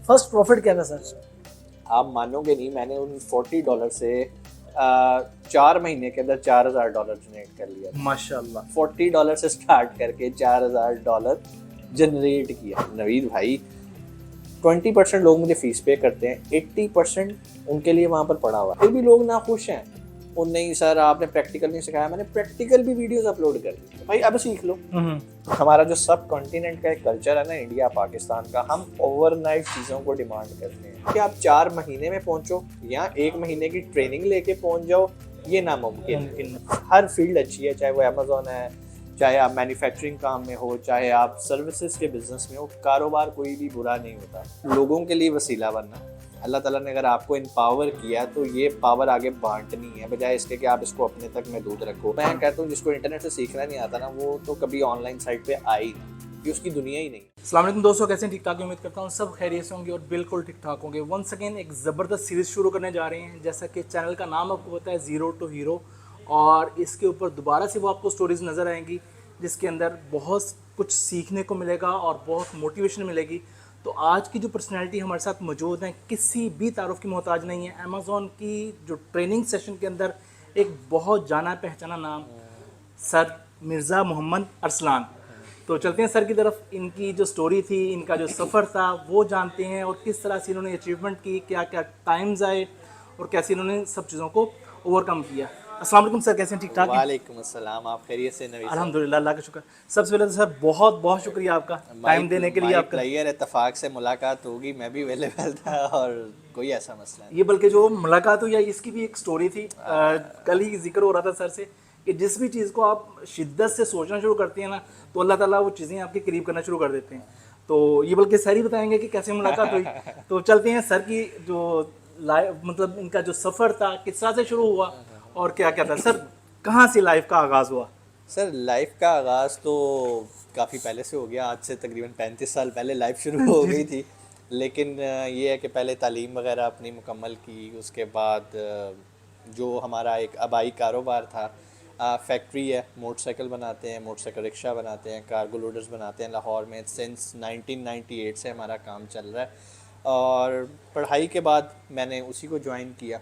First profit क्या था sir? आप मानोगे नहीं, मैंने उन $40 से 4 महीने के अंदर $4000 जनरेट कर लिया। माशाल्लाह। $40 से स्टार्ट करके $4000 जनरेट किया। नवीद भाई, 20% लोग मुझे फीस पे करते हैं, 80% उनके लिए वहाँ पर पड़ा हुआ है। फिर भी लोग ना खुश हैं। वो नहीं सर आपने प्रैक्टिकल नहीं सिखाया। मैंने प्रैक्टिकल भी वीडियोस अपलोड कर दी। तो भाई अब सीख लो। हमारा जो सब कॉन्टिनेंट का एक कल्चर है ना, इंडिया पाकिस्तान का, हम ओवरनाइट चीज़ों को डिमांड करते हैं कि आप 4 महीने में पहुंचो या 1 महीने की ट्रेनिंग लेके पहुंच जाओ, ये नामुमकिन है। हर फील्ड अच्छी है, चाहे वो अमेजोन है, चाहे आप मैन्युफैक्चरिंग काम में हो, चाहे आप सर्विसेज के बिजनेस में हो, कारोबार कोई भी बुरा नहीं होता। लोगों के लिए वसीला बनना। अल्लाह ताला ने अगर आपको एम्पावर किया तो ये पावर आगे बांटनी है, बजाय इसके कि आप इसको अपने तक महदूद रखो। मैं कहता हूँ जिसको इंटरनेट से सीखना नहीं आता ना, वो तो कभी ऑनलाइन साइट पे आई नहीं, ये उसकी दुनिया ही नहीं। अस्सलाम वालेकुम दोस्तों, कैसे हैं? ठीक ठाक, उम्मीद करता हूँ सब खैरियत से होंगे और बिल्कुल ठीक ठाक होंगे। वंस अगेन एक ज़बरदस्त सीरीज़ शुरू करने जा रहे हैं। जैसा कि चैनल का नाम आपको पता है, ज़ीरो टू हीरो, और इसके ऊपर दोबारा से वो आपको स्टोरीज़ नज़र आएंगी जिसके अंदर बहुत कुछ सीखने को मिलेगा और बहुत मोटिवेशन मिलेगी। तो आज की जो पर्सनैलिटी हमारे साथ मौजूद हैं, किसी भी तारुफ की मोहताज नहीं है। अमेज़ॉन की जो ट्रेनिंग सेशन के अंदर एक बहुत जाना पहचाना नाम, सर मिर्ज़ा मोहम्मद अरसलान। तो चलते हैं सर की तरफ। इनकी जो स्टोरी थी, इनका जो सफ़र था, वो जानते हैं और किस तरह से इन्होंने अचीवमेंट की, क्या क्या टाइम्स आए और कैसे इन्होंने सब चीज़ों को ओवरकम किया। अस्सलाम वालेकुम सर, कैसे हैं? ठीक ठाक हैं? वालेकुम अस्सलाम, आप खैरियत से? नवीद साहब, अल्हम्दुलिल्लाह, अल्लाह का शुक्र। सबसे पहले तो सर बहुत बहुत शुक्रिया आपका टाइम देने के लिए। आपका प्लेयर इत्तेफाक से मुलाकात होगी, मैं भी अवेलेबल था और कोई ऐसा मसला नहीं। ये बल्कि जो मुलाकात हुई है इसकी भी एक स्टोरी थी। कल ही जिक्र हो रहा था सर से कि जिस भी चीज़ को आप शिद्दत से सोचना शुरू करती हैं ना, तो अल्लाह ताला वो चीज़ें आपके करीब करना शुरू कर देते हैं। तो ये बल्कि सर ही बताएंगे कि कैसे मुलाकात हुई। तो चलते हैं सर की जो लाइफ, मतलब इनका जो सफ़र था किस तरह से शुरू हुआ और क्या क्या था। सर कहाँ से लाइफ का आगाज़ हुआ? सर लाइफ का आगाज़ तो काफ़ी पहले से हो गया, आज से तकरीबन 35 साल पहले लाइफ शुरू हो गई थी। लेकिन ये है कि पहले तालीम वगैरह अपनी मुकम्मल की, उसके बाद जो हमारा एक आबाई कारोबार था, फैक्ट्री है, मोटरसाइकिल बनाते हैं, मोटरसाइकिल रिक्शा बनाते हैं, कार्गो लोडर्स बनाते हैं लाहौर में। सिंस 1998 से हमारा काम चल रहा है। और पढ़ाई के बाद मैंने उसी को ज्वाइन किया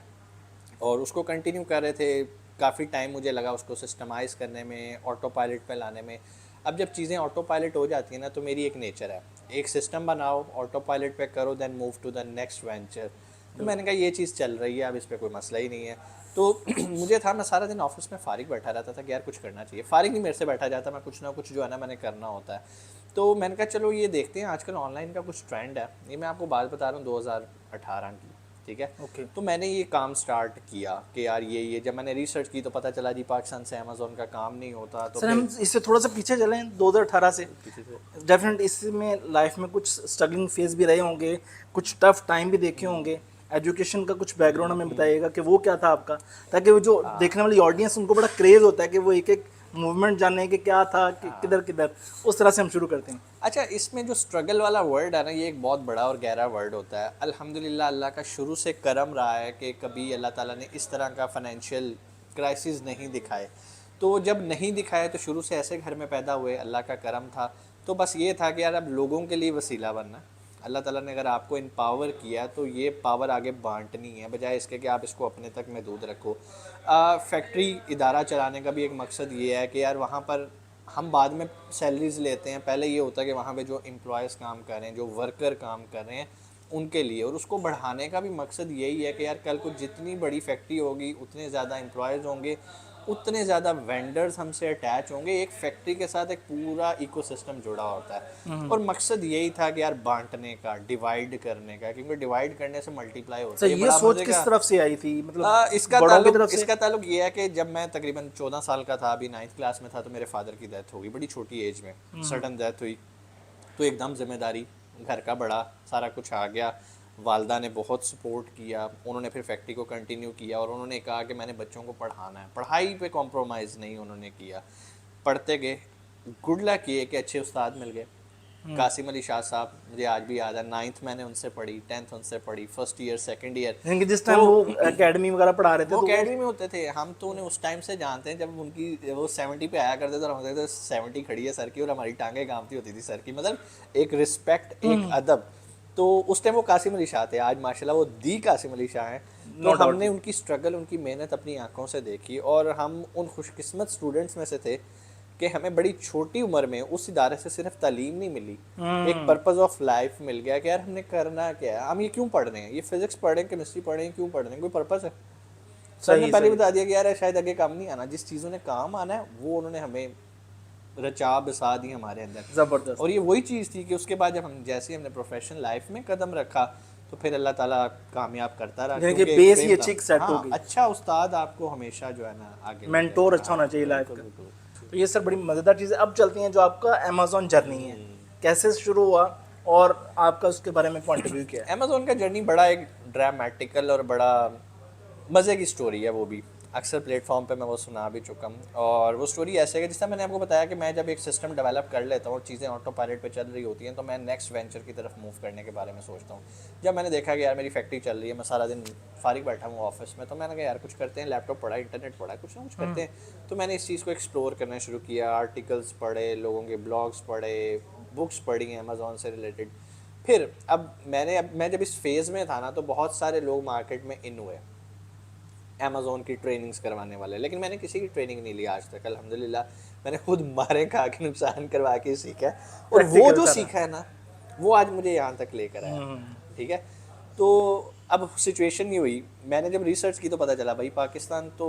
और उसको कंटिन्यू कर रहे थे। काफ़ी टाइम मुझे लगा उसको सिस्टमाइज़ करने में, ऑटो पायलट पे लाने में। अब जब चीज़ें ऑटो पायलट हो जाती हैं ना, तो मेरी एक नेचर है, एक सिस्टम बनाओ, ऑटो पायलट पे करो, then move to the next venture. तो मैंने कहा ये चीज़ चल रही है, अब इस पर कोई मसला ही नहीं है। तो मुझे था, मैं सारा दिन ऑफिस में फ़ारिग बैठा रहता था कि यार कुछ करना चाहिए। फ़ारिग नहीं मेरे से बैठा जाता, मैं कुछ ना कुछ जो है ना मैंने करना होता है। तो मैंने कहा चलो ये देखते हैं, आजकल ऑनलाइन का कुछ ट्रेंड है। ये मैं आपको बात बता रहा हूँ 2018 की, ठीक है। ओके। तो मैंने ये काम स्टार्ट किया कि यार ये जब मैंने रिसर्च की तो पता चला जी पाकिस्तान से अमेज़ॉन का काम नहीं होता। तो सर हम इससे थोड़ा सा पीछे चलें, 2018 से। पीछे से डेफिनेट इसमें लाइफ में कुछ स्ट्रगलिंग फेज भी रहे होंगे, कुछ टफ टाइम भी देखे होंगे। एजुकेशन का कुछ बैकग्राउंड हमें बताइएगा कि वो क्या था आपका, ताकि वो जो देखने वाली ऑडियंस, उनको बड़ा क्रेज होता है कि वो एक एक मूवमेंट जानने के क्या था कि किधर किधर। उस तरह से हम शुरू करते हैं। अच्छा, इसमें जो स्ट्रगल वाला वर्ड है ना, ये एक बहुत बड़ा और गहरा वर्ड होता है। अल्हम्दुलिल्लाह अल्लाह का शुरू से करम रहा है कि कभी अल्लाह ताला ने इस तरह का फाइनेंशियल क्राइसिस नहीं दिखाए। तो जब नहीं दिखाए तो शुरू से ऐसे घर में पैदा हुए, अल्लाह का करम था। तो बस ये था कि यार अब लोगों के लिए वसीला बनना। अल्लाह ताला ने अगर आपको एम्पावर किया तो ये पावर आगे बांटनी है, बजाय इसके कि आप इसको अपने तक महदूद रखो। फैक्ट्री इदारा चलाने का भी एक मकसद ये है कि यार वहाँ पर हम बाद में सैलरीज लेते हैं, पहले ये होता है कि वहाँ पे जो एम्प्लॉयज़ काम कर रहे हैं, जो वर्कर काम कर रहे हैं, उनके लिए। और उसको बढ़ाने का भी मकसद यही है कि यार कल को जितनी बड़ी फैक्ट्री होगी, उतने ज़्यादा एम्प्लॉयज़ होंगे, उतने ज़्यादा वेंडर्स हमसे अटैच होंगे। एक फैक्ट्री के साथ एक पूरा इकोसिस्टम जुड़ा होता है। और मकसद यही था कि यार बांटने का, डिवाइड करने का, क्योंकि डिवाइड करने से मल्टीप्लाई होता सर है। ये सोच किस तरफ से आई थी, मतलब इसका बड़ों की ताल्लुक तरफ से? इसका ताल्लुक ये है कि जब मैं तकरीबन 14 साल का था, अभी 9th क्लास में था, तो मेरे फादर की डेथ हो गई बड़ी छोटी एज में, सडन डेथ हुई। तो एकदम जिम्मेदारी, घर का बड़ा सारा कुछ आ गया। वालदा ने बहुत सपोर्ट किया, उन्होंने फिर फैक्ट्री को कंटिन्यू किया और उन्होंने कहा कि मैंने बच्चों को पढ़ाना है। पढ़ाई पे कॉम्प्रोमाइज़ नहीं उन्होंने किया, पढ़ते गए। गुड लक ये कि अच्छे उस्ताद मिल गए। कासिम अली शाह साहब मुझे आज भी याद है, 9th मैंने उनसे पढ़ी, 10th उनसे पढ़ी, फर्स्ट ईयर, सेकंड ईयर। यानी कि जिस टाइम वो एकेडमी वगैरह पढ़ा रहे थे वो तो अकेडमी में होते थे। हम तो उन्हें उस टाइम से जानते हैं जब उनकी वो 70 पे आया करते थे और हम कहते थे 70 खड़ी है सर की, और हमारी टांगें कांपती होती थी सर की। मतलब एक रिस्पेक्ट, एक अदब। तो उस टाइम वो कासिम अली शाह थे, आज माशाल्लाह वो दी कासिम अली शाह हैं। तो हमने उनकी स्ट्रगल, उनकी मेहनत अपनी आंखों से देखी, और हम उन खुशकिस्मत स्टूडेंट्स में से थे कि हमें बड़ी छोटी उम्र में उस इदारे से सिर्फ तालीम नहीं मिली, एक पर्पस ऑफ लाइफ मिल गया कि यार हमने करना क्या है, हम ये क्यों पढ़ रहे हैं, ये फिजिक्स पढ़ें, केमिस्ट्री पढ़ें, क्यों पढ़ रहे हैं, कोई पर्पस है। सर ने पहले बता दिया कि यार शायद आगे काम नहीं आना, जिस चीज़ों ने काम आना है वो उन्होंने हमें रचा बसा दी हमारे अंदर। ज़बरदस्त। और ये वही चीज़ थी कि उसके बाद जब हम जैसे हमने प्रोफेशनल लाइफ में कदम रखा तो फिर अल्लाह ताला कामयाब करता रहा, यानी कि क्योंकि बेस एक ये frame चिक था। सेट हो हाँ, गई। अच्छा उस्ताद आपको हमेशा जो है ना आगे मेंटोर अच्छा होना चाहिए लाइफ का। तो ये सर बड़ी मज़ेदार चीज़ है। अब चलते हैं जो आपका अमेज़ॉन जर्नी है, कैसे शुरू हुआ और आपका उसके बारे में पॉइंट ऑफ व्यू क्या है? अमेज़ोन का जर्नी बड़ा एक ड्रामेटिकल और बड़ा मज़े की स्टोरी है। वो भी अक्सर प्लेटफॉर्म पे मैं वो सुना भी चुका हूँ। और वो स्टोरी ऐसे है कि जिस मैंने आपको बताया कि मैं जब एक सिस्टम डेवलप कर लेता हूँ और चीज़ें ऑटो पायलट पे चल रही होती हैं तो मैं नेक्स्ट वेंचर की तरफ मूव करने के बारे में सोचता हूँ। जब मैंने देखा कि यार मेरी फैक्ट्री चल रही है, मैं सारा दिन फारिग बैठा हूँ ऑफिस में, तो मैंने कहा यार कुछ करते हैं, लैपटॉप पड़ा, इंटरनेट पड़ा, कुछ ना कुछ करते हैं। तो मैंने इस चीज़ को एक्सप्लोर करना शुरू किया, आर्टिकल्स पढ़े, लोगों के ब्लॉग्स पढ़े, बुक्स पढ़ी हैं अमेज़ॉन से रिलेटेड। फिर मैं जब इस फेज़ में था ना तो बहुत सारे लोग मार्केट में इन हुए अमेज़ोन की ट्रेनिंग्स करवाने वाले, लेकिन मैंने किसी की ट्रेनिंग नहीं ली आज तक अल्हम्दुलिल्लाह। मैंने खुद मारे खा के नुकसान करवा के सीखा है, और वो जो सीखा है ना वो आज मुझे यहाँ तक लेकर आया। ठीक है, तो अब सिचुएशन ये हुई, मैंने जब रिसर्च की तो पता चला भाई पाकिस्तान तो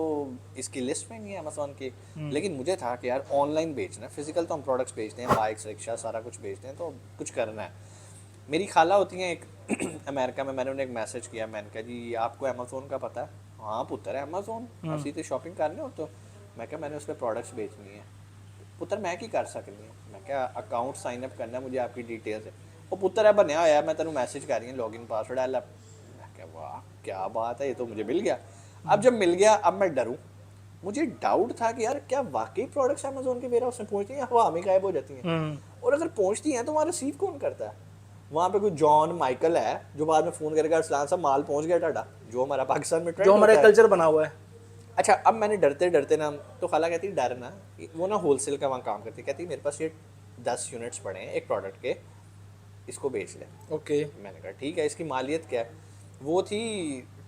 इसकी लिस्ट में नहीं है अमेज़ॉन की। लेकिन मुझे था कि यार ऑनलाइन बेचना, फिजिकल तो हम प्रोडक्ट्स बेचते हैं, बाइक्स, रिक्शा, सारा कुछ बेचते हैं, तो कुछ करना है। मेरी खाला होती हैं एक अमेरिका में, मैंने उन्हें एक मैसेज किया, मैंने कहा जी आपको अमेज़ोन का पता है? हाँ पुत्र है अमेज़ोन, ਅਸੀਂ ਤੇ शॉपिंग करने हो तो मैं क्या मैंने उस पर प्रोडक्ट्स बेचनी है। पुत्र मैं की कर सकनी है, मैं क्या अकाउंट साइन अप करना है, मुझे आपकी डिटेल्स है। वो पुत्र है बनया होया, मैं तेन मैसेज कर रही हूँ, लॉगिन पासवर्ड है। मैं क्या वाह क्या बात है, ये तो मुझे मिल गया। अब जब मिल गया अब मैं डरूँ, मुझे डाउट था कि यार क्या वाकई प्रोडक्ट्स अमेज़ोन के वेयर हाउस में पहुँचती हैं या हवा में गायब हो जाती हैं, और अगर पहुँचती हैं तो वहाँ रिसीव कौन करता है? वहाँ पे कोई जॉन माइकल है जो बाद में फ़ोन करेगा अरसलान साहब माल पहुँच गया टाटा, जो हमारा पाकिस्तान में ट्रेंड जो हमारा कल्चर बना हुआ है। अच्छा, अब मैंने डरते डरते ना, तो खाला कहती डर ना, वो ना होलसेल का वहाँ काम करती, कहती मेरे पास ये 10 यूनिट्स पड़े हैं एक प्रोडक्ट के, इसको बेच ले। ओके, मैंने कहा ठीक है, इसकी मालियत क्या है? वो थी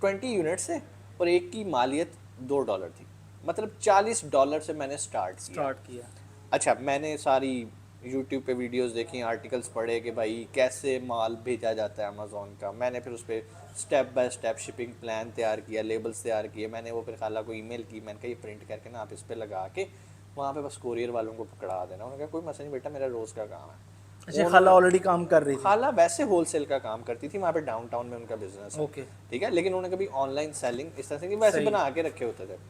20 यूनिट से, और एक की मालियत $2 थी, मतलब $40 से मैंने स्टार्ट किया। अच्छा, मैंने सारी यूट्यूब पे वीडियोस देखी, आर्टिकल्स पढ़े कि भाई कैसे माल भेजा जाता है अमेज़ॉन का। मैंने फिर उस पर step by step shipping plan तैयार किया, लेबल्स तैयार किए। मैंने वो फिर खाला को ईमेल की, मैंने कहा ये प्रिंट करके ना आप इस पर लगा के वहाँ पे बस कोरियर वालों को पकड़ा देना। उन्होंने कहा कोई मसला नहीं बेटा, मेरा रोज़ का काम है। अच्छा, खाला ऑलरेडी काम कर रही थी? खाला वैसे होलसेल का काम करती थी, वहाँ पे डाउनटाउन में उनका बिजनेस है। ओके, ठीक है, लेकिन उन्होंने कभी ऑनलाइन सेलिंग इस तरह से वैसे बना के रखे होते थे।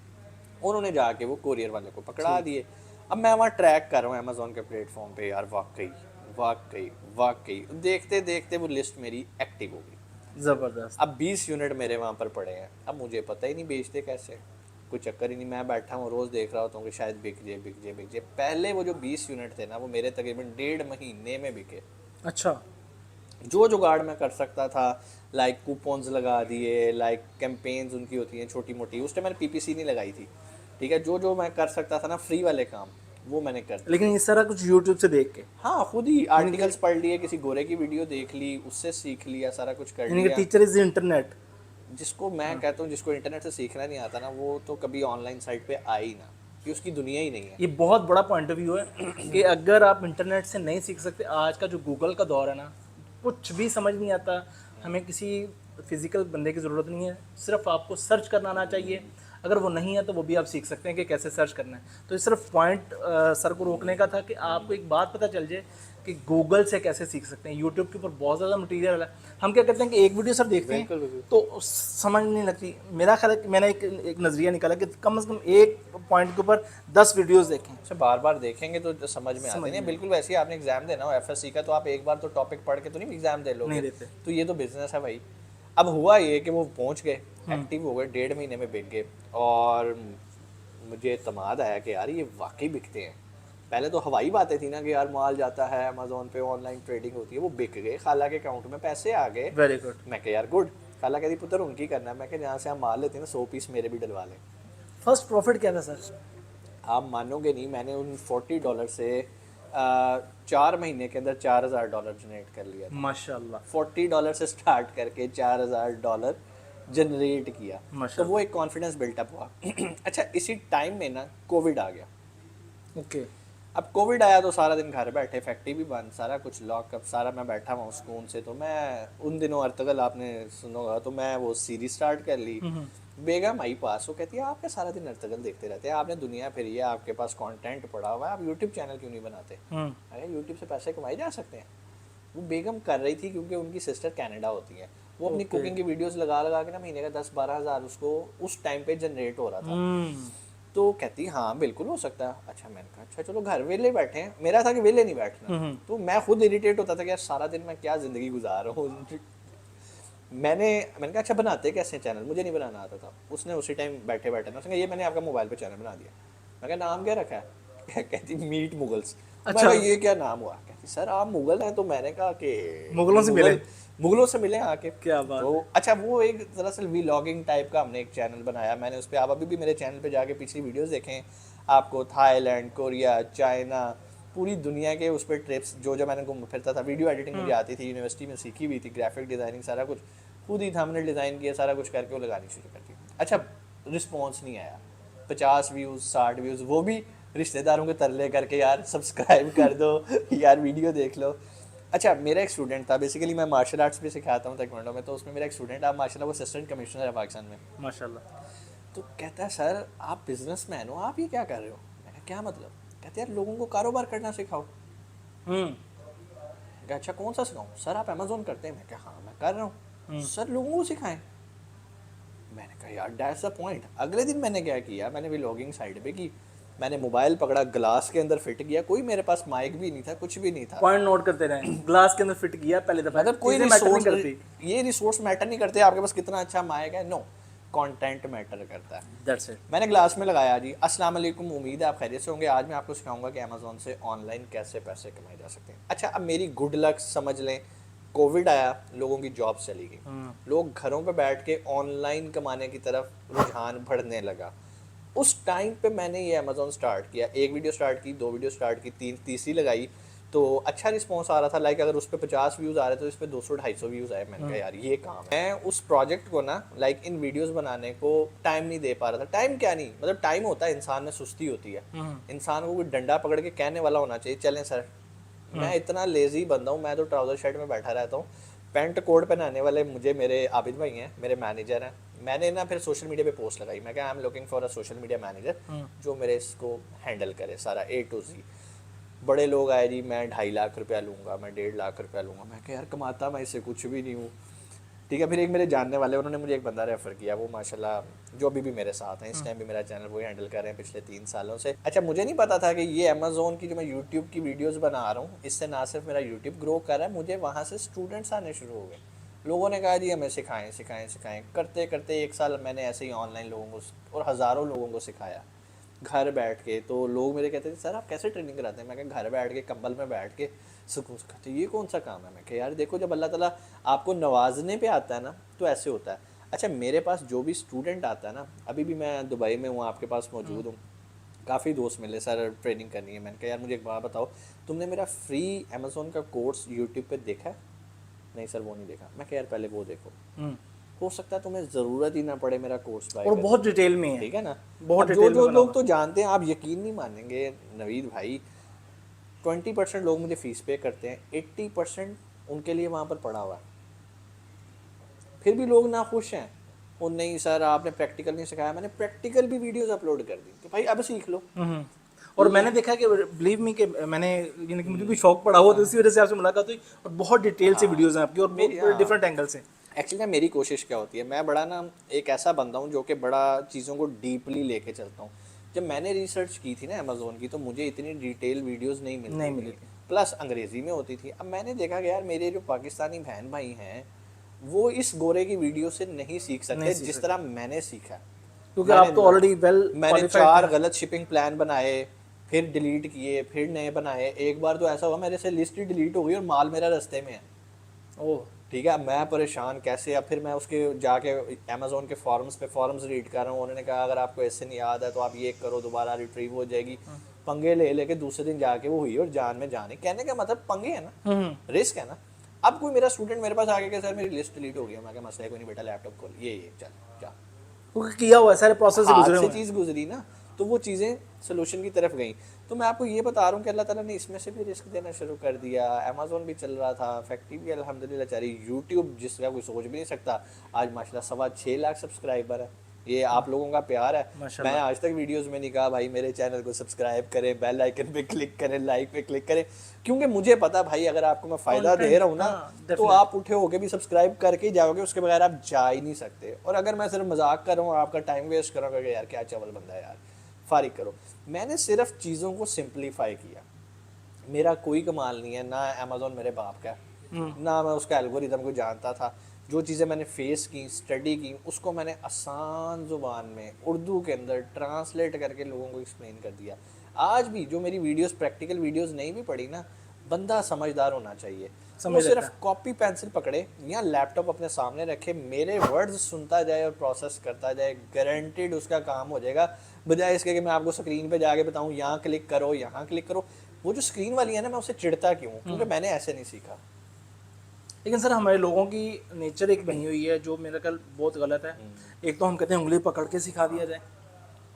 उन्होंने जाके वो कोरियर वाले को पकड़ा दिए। अब मैं वहाँ ट्रैक कर रहा हूँ अमेज़ॉन के प्लेटफॉर्म पे, यार वाकई वाकई वाकई देखते देखते वो लिस्ट मेरी एक्टिव हो गई। ज़बरदस्त। अब 20 यूनिट मेरे वहाँ पर पड़े हैं। अब मुझे पता ही नहीं बेचते कैसे, कोई चक्कर ही नहीं। मैं बैठा हूँ रोज़ देख रहा होता हूँ कि शायद बिक जाए बिक जाए बिक जाए। पहले वो जो 20 यूनिट थे ना वो मेरे तकरीबन 1.5 महीने में बिके। अच्छा, जो जुगाड़ मैं कर सकता था, लाइक कूपन्स लगा दिए, लाइक कैंपेन्स उनकी होती हैं छोटी मोटी, उस टाइम मैंने पीपीसी नहीं लगाई थी। ठीक है, जो जो मैं कर सकता था ना फ्री वाले काम वो मैंने कर दिया। लेकिन इस तरह कुछ यूट्यूब से देख के? हाँ, खुद ही आर्टिकल्स पढ़ लिए, किसी गोरे की वीडियो देख ली, उससे सीख लिया, सारा कुछ कर यानी कि लिया। Teacher is internet. जिसको मैं कहता हूँ जिसको इंटरनेट से सीखना नहीं आता ना वो तो कभी ऑनलाइन साइट पे आए ही ना, कि उसकी दुनिया ही नहीं है। ये बहुत बड़ा पॉइंट ऑफ व्यू है कि अगर आप इंटरनेट से नहीं सीख सकते, आज का जो गूगल का दौर है ना, कुछ भी समझ नहीं आता। हमें किसी फिजिकल बंदे की ज़रूरत नहीं है, सिर्फ आपको सर्च करना आना चाहिए। अगर वो नहीं है तो वो भी आप सीख सकते हैं कि कैसे सर्च करना है। तो ये सिर्फ पॉइंट सर को रोकने का था कि आपको एक बात पता चल जाए कि गूगल से कैसे सीख सकते हैं। यूट्यूब के ऊपर बहुत ज़्यादा मटेरियल है। हम क्या करते हैं कि एक वीडियो सर देखते हैं तो समझ नहीं लगती। मेरा ख्याल है कि मैंने एक नज़रिया निकाला कि कम से कम एक पॉइंट के ऊपर 10 वीडियोस देखें। अच्छा, बार बार देखेंगे तो समझ में आते नहीं। बिल्कुल वैसे ही आपने एग्जाम देना हो एफएससी का, तो आप एक बार तो टॉपिक पढ़ के तो नहीं एग्जाम दे लोगे, नहीं देते। तो ये तो बिजनेस है भाई। अब हुआ ये कि वो पहुंच गए, एक्टिव हो गए, 1.5 महीने में बिक गए, और मुझे इत्मीनान आया कि यार ये वाकई बिकते हैं। पहले तो हवाई बातें थी ना कि यार माल जाता है अमेज़ॉन पे, ऑनलाइन ट्रेडिंग होती है, वो बिक गए, खाला के अकाउंट में पैसे आ गए। Very good. मैं कहा यार गुड। खाला कहती पुत्र उनकी करना है। मैं कहा जहाँ से हम माल लेते हैं ना 100 पीस मेरे भी डलवा लें। फर्स्ट प्रॉफिट क्या था सर? आप मानोगे नहीं, मैंने उन $40 से 4 महीने के अंदर $4000 जनरेट कर लिया था। माशाल्लाह $40 से स्टार्ट करके $4000 जनरेट किया। तो माशाल्लाह। वो एक कॉन्फिडेंस बिल्टअप हुआ। अच्छा, इसी टाइम में ना कोविड आ गया। ओके। अब कोविड आया तो सारा दिन घर बैठे, फैक्ट्री भी बंद, सारा कुछ लॉकअप, सारा मैं बैठा हुआ सुकून से। तो मैं उन दिनों अर्तगल आपने सुना होगा, तो मैं वो सीरीज स्टार्ट कर ली। बेगम आई पास, वो कहती है आप क्या सारा दिन अर्तगल देखते रहते हैं, आपने दुनिया फिरी है, आपके पास कंटेंट पड़ा हुआ है, आप यूट्यूब चैनल क्यों नहीं बनाते? अरे यूट्यूब से पैसे कमाए जा सकते हैं। वो बेगम कर रही थी क्योंकि उनकी सिस्टर कनाडा होती है। वो अपनी कुकिंग की वीडियोस लगा लगा के ना महीने का 10-12 हज़ार उसको उस टाइम पे जनरेट हो रहा था। तो कहती हाँ बिल्कुल हो सकता है। अच्छा, मैंने कहा अच्छा चलो, घर वेले बैठे हैं, मेरा था कि वेले नहीं बैठना। तो मैं खुद इरिटेट होता था कि यार सारा दिन मैं क्या जिंदगी गुजार रहा हूँ। मैंने कहा अच्छा बनाते कैसे चैनल, मुझे नहीं बनाना आता था। उसने उसी टाइम बैठे बैठे ना उसने कहा ये मैंने आपका मोबाइल पे चैनल बना दिया। मैं कहा नाम क्या रखा है? कहती मीट मुगल्स। अच्छा। मैं कहा ये क्या नाम हुआ? कहती सर आप मुगल हैं। तो मैंने कहा कि मुगलों से मिले? मुगलों से मिले आके। क्या बात तो अच्छा, वो एक दरअसल व्लॉगिंग टाइप का हमने एक चैनल बनाया। मैंने उस पर, आप अभी भी मेरे चैनल पे जाके पिछली वीडियोस देखें, आपको थाईलैंड, कोरिया, चाइना, पूरी दुनिया के उस पर ट्रिप्स जो मैंने घूम फिरता था। वीडियो एडिटिंग मुझे आती थी, यूनिवर्सिटी में सीखी हुई थी, ग्राफिक डिज़ाइनिंग सारा कुछ खुद ही थंबनेल डिज़ाइन किया, सारा कुछ करके वो लगानी शुरू कर दी। अच्छा, रिस्पॉन्स नहीं आया। 50 व्यूज़, 60 व्यूज़, वो भी रिश्तेदारों के तरले करके यार सब्सक्राइब कर दो यार वीडियो देख लो। अच्छा, मेरा एक स्टूडेंट था, बेसिकली मैं मार्शल आर्ट्स भी सिखाता हूँ ताइक्वांडो में। तो उसमें मेरा एक स्टूडेंट था माशाल्लाह, वो असिस्टेंट कमिश्नर है पाकिस्तान में। माशाल्लाह। तो कहता है सर आप बिजनेसमैन हो, आप ये क्या कर रहे हो? मैं कहा क्या मतलब? कहते यार लोगों को कारोबार करना सिखाओ। कहा अच्छा कौन सा सिखाऊं? सर आप अमेजोन करते हैं? मैं कहा हाँ मैं कर रहा हूँ। सर लोगों को सिखाएं। मैंने कहा यार दैट्स द पॉइंट। अगले दिन मैंने क्या किया, मैंने व्लॉगिंग साइड पे की, मैंने मोबाइल पकड़ा, ग्लास के अंदर फिट किया, कोई मेरे पास माइक भी नहीं था, कुछ भी नहीं था। पॉइंट नोट करते रहे, ग्लास के अंदर फिट किया पहले दफा। मतलब कोई चीजें मैटर नहीं रिसोर्स, करती। ये रिसोर्स मैटर नहीं करते आपके पास कितना अच्छा माइक है, नो, कंटेंट मैटर करता है। That's it. मैंने ग्लास में लगाया जी। अस्सलाम वालेकुम, उम्मीद है आप खैरियत से होंगे। आज मैं आपको सिखाऊंगा कि अमेज़ॉन से ऑनलाइन कैसे पैसे कमाए जा सकते हैं। अच्छा, अब मेरी गुड लक समझ लें, कोविड आया, लोगों की जॉब चली गई, लोग घरों पे बैठ के ऑनलाइन कमाने की तरफ रुझान बढ़ने लगा। उस टाइम पे मैंने ये अमेज़ॉन स्टार्ट किया। एक वीडियो स्टार्ट की, 2 वीडियो स्टार्ट की, तीसरी लगाई तो अच्छा रिस्पॉन्स आ रहा था। लाइक अगर उस पर 50 व्यूज़ आ रहे तो इस पर 200-250 व्यूज़ आए। मैंने कहा यार ये काम है। मैं उस प्रोजेक्ट को ना, लाइक इन वीडियोस बनाने को टाइम नहीं दे पा रहा था। टाइम क्या नहीं, मतलब टाइम होता है, इंसान में सुस्ती होती है। इंसान को कोई डंडा पकड़ के कहने वाला होना चाहिए चलें सर। मैं इतना लेजी बंदा हूँ, मैं तो ट्राउज़र शर्ट में बैठा रहता हूँ। पैंट कोट पहनाने वाले मुझे मेरे आबिद भाई हैं, मेरे मैनेजर हैं। मैंने ना फिर सोशल मीडिया पे पोस्ट लगाई, मैं क्या I am looking for a social media manager जो मेरे इसको हैंडल करे सारा A to Z। बड़े लोग आए जी, मैं 2.5 लाख रुपया लूँगा, मैं 1.5 लाख रुपया लूँगा। मैं कहा यार कमाता मैं इससे कुछ भी नहीं हूँ। ठीक है, फिर एक मेरे जानने वाले, उन्होंने मुझे एक बंदा रेफ़र किया, वो माशाल्लाह जो अभी भी मेरे साथ हैं, इस टाइम भी मेरा चैनल वही हैंडल कर रहे हैं पिछले 3 सालों से। अच्छा, मुझे नहीं पता था कि ये अमेज़ॉन की जो मैं यूट्यूब की वीडियोस बना रहा हूँ, इससे ना सिर्फ मेरा यूट्यूब ग्रो कर रहा है, मुझे वहाँ से स्टूडेंट्स आने शुरू हो गए। लोगों ने कहा जी हमें सिखाएं सिखाएं सिखाएं। करते करते 1 साल मैंने ऐसे ही ऑनलाइन लोगों को और हज़ारों लोगों को सिखाया घर बैठ के। तो लोग मेरे कहते थे सर आप कैसे ट्रेनिंग कराते हैं? मैं कहा घर बैठ के, कंबल में बैठ के सुकून से। कहते ये कौन सा काम है? मैं कहा यार देखो, जब अल्लाह ताला आपको नवाजने पे आता है ना तो ऐसे होता है। अच्छा, मेरे पास जो भी स्टूडेंट आता है ना, अभी भी मैं दुबई में हूँ, आपके पास मौजूद हूँ, काफ़ी दोस्त मिले सर ट्रेनिंग करनी है। मैंने कहा यार मुझे एक बात बताओ, तुमने मेरा फ्री अमेज़ोन का कोर्स यूट्यूब पे देखा है? नहीं सर वो नहीं देखा। मैं कहा यार पहले वो देखो, हो सकता है तुम्हें ज़रूरत ही ना पड़े मेरा कोर्स बाय और करने बहुत की। डिटेल में है, ठीक है ना? बहुत अब डिटेल में जो बना लोग हुआ तो जानते हैं, आप यकीन नहीं मानेंगे नवीद भाई, 20% लोग मुझे फ़ीस पे करते हैं, 80% उनके लिए वहाँ पर पड़ा हुआ है। फिर भी लोग ना खुश हैं। वो नहीं सर आपने प्रैक्टिकल नहीं सिखाया। मैंने प्रैक्टिकल भी वीडियोस अपलोड कर दी कि भाई अब सीख लो। और मैंने देखा कि बिलीव मी कि मैंने, यानी कि मुझे भी शौक पड़ा हुआ तो इसी वजह से आपसे मुलाकात हुई। और बहुत डिटेल से वीडियोस हैं आपकी और मेरी बहुत डिफरेंट एंगल से। एक्चुअली ना मेरी कोशिश क्या होती है, मैं बड़ा ना एक ऐसा बंदा हूँ जो कि बड़ा चीज़ों को डीपली लेके चलता हूँ। जब मैंने रिसर्च की थी ना अमेज़ोन की, तो मुझे इतनी डिटेल वीडियोस नहीं मिलती थी, प्लस अंग्रेज़ी में होती थी। अब मैंने देखा कि यार मेरे जो पाकिस्तानी बहन भाई हैं वो इस गोरे की वीडियो से नहीं सीख सकते जिस तरह मैंने सीखा। क्योंकि आप तो ऑलरेडी वेल मैंने 4 गलत शिपिंग प्लान बनाए, फिर डिलीट किए, फिर नए बनाए। एक बार तो ऐसा हुआ मेरे से लिस्ट ही डिलीट हो गई और माल मेरा रास्ते में है। ओह ठीक है, मैं परेशान कैसे। अब फिर मैं उसके जाके अमेज़ोन के फॉरम्स रीड कर रहा हूँ। उन्होंने कहा अगर आपको ऐसे नहीं याद है तो आप ये करो, दोबारा रिट्रीव हो जाएगी। पंगे ले लेके दूसरे दिन जाके वो हुई और जान में जाने, कहने का मतलब पंगे है ना, रिस्क है ना। अब कोई मेरा स्टूडेंट मेरे पास आके कि सर मेरी लिस्ट डिलीट हो गई है, मैं कहा मसला है कोई नहीं बेटा, लैपटॉप खोल, ये चल जा, वो किया हुआ है, सारे प्रोसेस से हाथ गुजरे से हुए हैं। चीज़ गुजरी ना, तो वो चीज़ें सोल्यूशन की तरफ गई। तो मैं आपको ये बता रहा हूँ कि अल्लाह ताला ने इसमें से भी रिस्क देना शुरू कर दिया। अमेज़ोन भी चल रहा था, फैक्ट्री भी अल्हम्दुलिल्लाह चल रही, यूट्यूब जिसका कोई सोच भी नहीं सकता, आज माशाल्लाह 6.25 लाख सब्सक्राइबर है। ये आप लोगों का प्यार है। मैं आज तक वीडियोस में नहीं कहा भाई मेरे चैनल को सब्सक्राइब करें, बेल आइकन पे क्लिक करें, लाइक पे क्लिक करें, क्योंकि मुझे पता भाई अगर आपको मैं फ़ायदा दे रहा हूँ ना, तो आप उठे होके भी सब्सक्राइब करके ही जाओगे, उसके बगैर आप जा ही नहीं सकते। और अगर मैं सिर्फ मजाक कर रहा हूँ, आपका टाइम वेस्ट कर रहा हूँ, यार क्या चवल बंदा है यार, फारिग करो। मैंने सिर्फ चीज़ों को सिंप्लीफाई किया। मेरा कोई कमाल नहीं है, ना अमेज़ोन मेरे बाप का, ना मैं उसका एल्गोरिदम को जानता था। जो चीज़ें मैंने फेस की, स्टडी की, उसको मैंने आसान ज़ुबान में उर्दू के अंदर ट्रांसलेट करके लोगों को एक्सप्लेन कर दिया। आज भी जो मेरी वीडियोस, प्रैक्टिकल वीडियोस नहीं भी पढ़ी ना, बंदा समझदार होना चाहिए। वो सिर्फ कॉपी पेंसिल पकड़े या लैपटॉप अपने सामने रखे, मेरे वर्ड्स सुनता जाए और प्रोसेस करता जाए, गारंटीड उसका काम हो जाएगा। बजाय इसके कि मैं आपको स्क्रीन पे जाके बताऊँ यहाँ क्लिक करो, यहाँ क्लिक करो। वो जो स्क्रीन वाली है ना, मैं उससे चिढ़ता क्यों, क्योंकि मैंने ऐसे नहीं सीखा। लेकिन सर हमारे लोगों की नेचर एक बनी हुई है जो मेरा ख्याल बहुत गलत है। एक तो हम कहते हैं उंगली पकड़ के सिखा दिया जाए,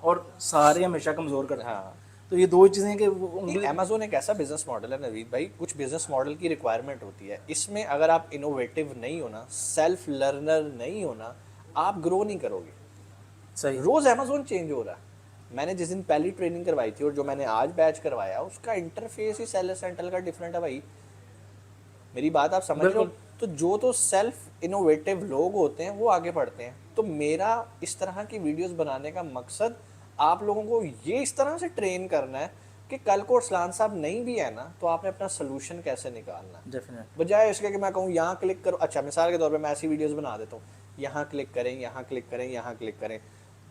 और सारे हमेशा कमज़ोर करते हैं। हाँ, तो ये दो चीज़ें कि वो उंगली, अमेज़ोन एक ऐसा बिजनेस मॉडल है नवीद भाई, कुछ बिजनेस मॉडल की रिक्वायरमेंट होती है। इसमें अगर आप इनोवेटिव नहीं होना, सेल्फ लर्नर नहीं होना, आप ग्रो नहीं करोगे। सही, रोज अमेज़ोन चेंज हो रहा है। मैंने जिस दिन पहली ट्रेनिंग करवाई थी और जो मैंने आज बैच करवाया, उसका इंटरफेस ही सेलर सेंट्रल का डिफरेंट है भाई। मेरी बात आप समझ रहे हो? तो जो तो सेल्फ इनोवेटिव लोग होते हैं वो आगे बढ़ते हैं। तो मेरा इस तरह की वीडियोस बनाने का मकसद आप लोगों को ये इस तरह से ट्रेन करना है कि कल को अरसलान साहब नहीं भी है ना, तो आपने अपना सोल्यूशन कैसे निकालना है। डेफिनेट। बजाय इसके कि मैं कहूँ यहाँ क्लिक करो, अच्छा मिसाल के तौर पे मैं ऐसी वीडियोस बना देता हूँ, यहाँ क्लिक करें, यहाँ क्लिक करें, यहाँ क्लिक करें,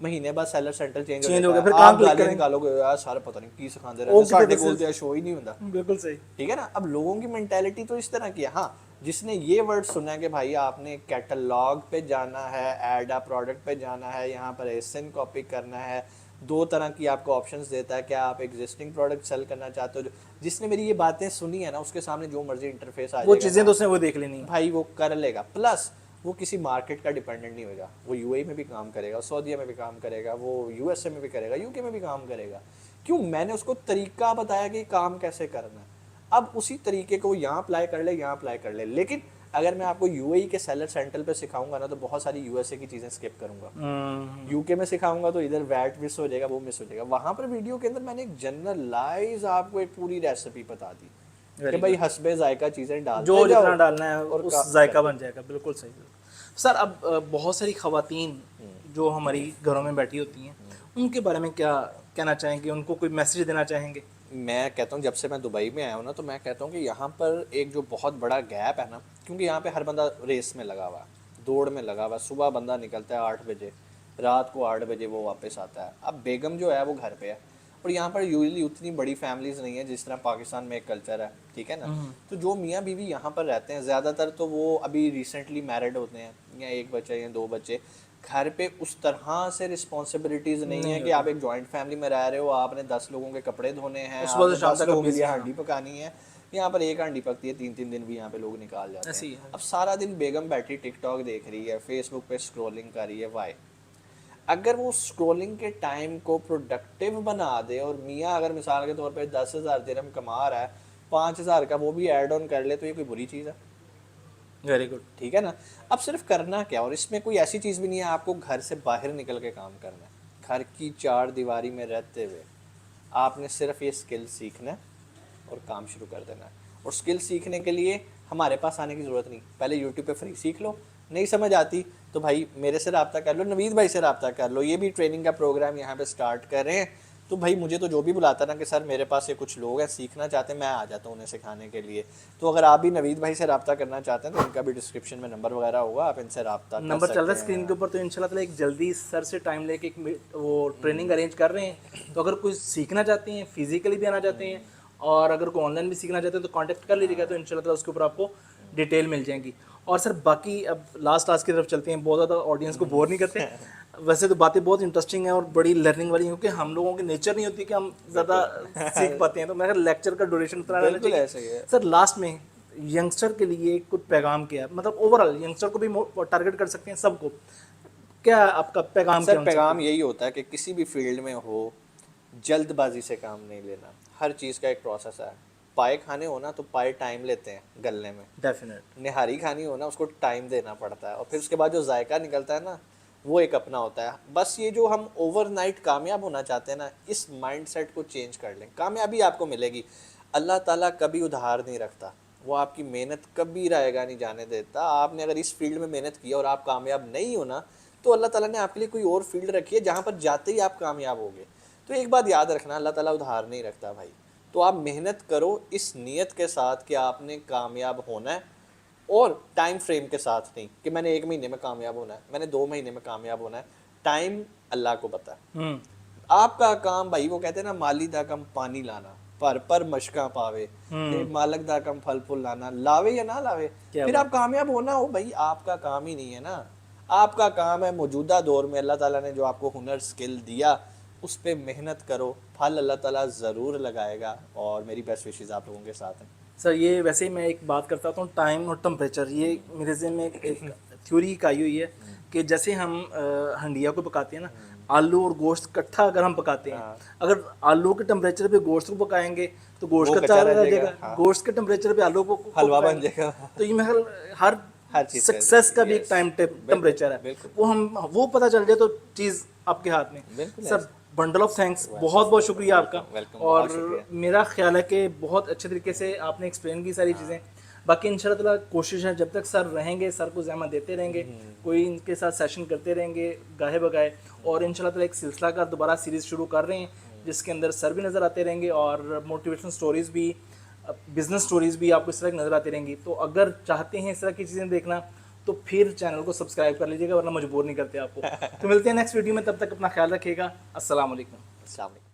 महीने बाद सेलर सेंटर चेंज हो हो गया, जाता फिर है, काम आप क्लिक गालियां करें। निकालोगे यार सारे पता नहीं की सिखाते रहते, साढ़े बोलते हैं शो ही नहीं होता। बिल्कुल सही। ठीक है ना। अब लोगों की मेंटेलिटी तो इस तरह की है। हाँ, जिसने ये वर्ड सुना है कि भाई आपने कैटलॉग पे जाना है, ऐड आ प्रोडक्ट पे जाना है, यहाँ पर एसएन कॉपी करना है, 2 तरह की आपको ऑप्शंस देता है, क्या आप एग्जिस्टिंग प्रोडक्ट सेल करना चाहते हो। जिसने मेरी ये बातें सुनी है ना, उसके सामने जो मर्जी इंटरफेस आ जाएगा, वो चीज़ें तो उसने वो देख लेनी है भाई वो कर लेगा। प्लस वो किसी मार्केट का डिपेंडेंट नहीं होगा, वो यूएई में भी काम करेगा, सऊदीया में भी काम करेगा, वो यूएसए में भी करेगा, यूके में भी काम करेगा। क्यों? मैंने उसको तरीका बताया कि काम कैसे करना है। अब उसी तरीके को यहाँ अप्लाई कर ले, यहाँ अप्लाई कर ले। लेकिन अगर मैं आपको यूएई के सेलर सेंटर पे सिखाऊंगा ना, तो बहुत सारी यूएसए की चीज़ें स्किप करूंगा। यूके में सिखाऊंगा तो इधर वैट मिस हो जाएगा, वो मिस हो जाएगा। वहाँ पर वीडियो के अंदर मैंने एक जनरलाइज आपको एक पूरी रेसिपी बता दी कि भाई हस्बे जायका चीज़ें डाल जो जितना डालना है उस जायका बन जाएगा। बिल्कुल सही। सर अब बहुत सारी खवातीन जो हमारी घरों में बैठी होती हैं, उनके बारे में क्या कहना चाहेंगे, उनको कोई मैसेज देना चाहेंगे? मैं कहता हूँ जब से मैं दुबई में आया हूँ ना, तो मैं कहता हूँ कि यहाँ पर एक जो बहुत बड़ा गैप है ना, क्योंकि यहाँ पे हर बंदा रेस में लगा हुआ है, दौड़ में लगा हुआ है। सुबह बंदा निकलता है 8 बजे, रात को 8 बजे वो वापस आता है। अब बेगम जो है वो घर पे है, और यहाँ पर यूजली उतनी बड़ी फैमिलीज नहीं है जिस तरह पाकिस्तान में एक कल्चर है, ठीक है ना। तो जो मियाँ बीवी यहाँ पर रहते हैं ज़्यादातर, तो वो अभी रिसेंटली मैरिड होते हैं, या 1 बच्चा या 2 बच्चे। घर पे उस तरह से रिस्पॉन्सिबिलिटीज नहीं है कि आप एक जॉइंट फैमिली में रह रहे हो, आपने 10 लोगों के कपड़े धोने हैं, आपने 10 लोगों के लिए हांडी पकानी है। यहाँ पर एक हांडी पकती है, 3-3 दिन भी यहाँ पे लोग निकाल जाते हैं। अब सारा दिन बेगम बैठी टिकटॉक देख रही है, फेसबुक पे स्क्रॉलिंग कर रही है। वाई? अगर वो स्क्रॉलिंग के टाइम को प्रोडक्टिव बना दे, और मियाँ अगर मिसाल के तौर पे 10,000 दिरहम कमा रहा है, 5,000 का वो भी ऐड ऑन कर ले, तो ये कोई बुरी चीज़ है? Very good. ठीक है ना। अब सिर्फ करना क्या, और इसमें कोई ऐसी चीज़ भी नहीं है आपको घर से बाहर निकल के काम करना है। घर की 4 दीवारी में रहते हुए आपने सिर्फ ये स्किल सीखना है और काम शुरू कर देना है। और स्किल सीखने के लिए हमारे पास आने की ज़रूरत नहीं, पहले यूट्यूब पे फ्री सीख लो। नहीं समझ आती तो भाई मेरे से रब्ता कर लो, नवीद भाई से रब्ता कर लो। ये भी ट्रेनिंग का प्रोग्राम यहाँ पे स्टार्ट कर रहे हैं। तो भाई मुझे तो जो भी बुलाता ना कि सर मेरे पास ये कुछ लोग हैं सीखना चाहते हैं, मैं आ जाता हूँ उन्हें सिखाने के लिए। तो अगर आप भी नवीद भाई से रब्ता करना चाहते हैं तो इनका भी डिस्क्रिप्शन में नंबर वगैरह होगा, आप इनसे रब्ता नंबर चल रहा है स्क्रीन के ऊपर। तो इंशाल्लाह ताला एक जल्दी सर से टाइम लेके एक वो ट्रेनिंग अरेंज कर रहे हैं। तो अगर कोई सीखना चाहते हैं, फिजिकली भी आना चाहते हैं, और अगर कोई ऑनलाइन भी सीखना चाहते हैं, तो कांटेक्ट कर लीजिएगा। तो इंशाल्लाह ताला उसके ऊपर आपको डिटेल मिल जाएंगी। और सर बाकी अब लास्ट क्लास की तरफ चलते हैं, बहुत ज़्यादा ऑडियंस को बोर नहीं करते। वैसे तो बातें बहुत इंटरेस्टिंग हैं और बड़ी लर्निंग वाली हैं, क्योंकि हम लोगों की नेचर नहीं होती कि हम ज़्यादा सीख पाते हैं, तो मैं लेक्चर का ड्यूरेशन इतना रहना बिल्कुल चाहिए। ऐसे ही है। सर लास्ट में यंगस्टर के लिए कुछ पैगाम क्या है, मतलब ओवरऑल यंगस्टर को भी टारगेट कर सकते हैं, सबको, क्या आपका पैगाम क्या सर हो पैगाम यही होता है कि किसी भी फील्ड में हो, जल्दबाजी से काम नहीं लेना। हर चीज़ का एक प्रोसेस है। पाए खाने हो ना तो पाए टाइम लेते हैं गलने में, डेफिनेट। निहारी खानी हो ना उसको टाइम देना पड़ता है, और फिर उसके बाद जो जायका निकलता है ना वो एक अपना होता है। बस ये जो हम ओवरनाइट कामयाब होना चाहते हैं ना, इस माइंडसेट को चेंज कर लें, कामयाबी आपको मिलेगी। अल्लाह ताला कभी उधार नहीं रखता, वो आपकी मेहनत कभी रहेगा नहीं जाने देता। आपने अगर इस फील्ड में मेहनत की और आप कामयाब नहीं हो ना, तो अल्लाह ताला ने आपके लिए कोई और फील्ड रखी है जहाँ पर जाते ही आप कामयाब होगे। तो एक बात याद रखना, अल्लाह ताला उधार नहीं रखता भाई। तो आप मेहनत करो इस नीयत के साथ कि आपने कामयाब होना है, और टाइम फ्रेम के साथ नहीं कि मैंने 1 महीने में कामयाब होना है, मैंने 2 महीने में कामयाब होना है। टाइम अल्लाह को पता है। आपका काम भाई, वो कहते हैं ना, माली दा कम पानी लाना, पर मशका पावे, ते मालक दा कम फल फूल लाना, लावे या ना लावे, फिर आप कामयाब होना हो भाई, आपका काम ही नहीं है ना। आपका काम है मौजूदा दौर में अल्लाह ताला ने जो आपको हुनर स्किल दिया उस पर मेहनत करो, फल अल्लाह ताला ज़रूर लगाएगा। और मेरी बेस्ट विशेज़ आप लोगों के साथ हैं। सर ये वैसे ही मैं एक बात करता हूँ, टाइम और टेम्परेचर, ये मेरे ज़हन में एक थ्योरी का आई हुई है कि जैसे हम हंडिया को पकाते हैं ना, आलू और गोश्त इकट्ठा अगर हम पकाते हैं, अगर आलू के टेम्परेचर पे गोश्त को पकाएंगे तो गोश्त वो कच्चा कच्चा रह रह जाएगा, जाएगा, गोश्त के टेम्परेचर पे आलू को हलवा बन पकाएंगे। जाएगा। तो ये मैं हर हर चीज़ का सक्सेस का भी एक yes, टाइम टेम्परेचर है, बिल्कुल। वो पता चल जाए तो चीज़ आपके हाथ में। बिल्कुल सर बंडल ऑफ थैंक्स, बहुत बहुत शुक्रिया आपका। वेलकम, बहुत और शुक्रिया। मेरा ख्याल है कि बहुत अच्छे तरीके से आपने एक्सप्लेन की सारी चीज़ें। बाकी इंशाल्लाह ताला कोशिश है, जब तक सर रहेंगे सर को ज़हमत देते रहेंगे, कोई इनके साथ सेशन करते रहेंगे गाहे बगाए, और इंशाल्लाह ताला एक सिलसिला का दोबारा सीरीज़ शुरू कर रहे हैं जिसके अंदर सर भी नज़र आते रहेंगे और मोटिवेशनल स्टोरीज़ भी, बिजनेस स्टोरीज़ भी आपको इस तरह की नज़र आती रहेंगी। तो अगर चाहते हैं इस तरह की चीज़ें देखना तो फिर चैनल को सब्सक्राइब कर लीजिएगा, वरना मजबूर नहीं करते आपको। तो मिलते हैं नेक्स्ट वीडियो में, तब तक अपना ख्याल रखिएगा। अस्सलाम वालेकुम। अस्सलाम वालेकुम।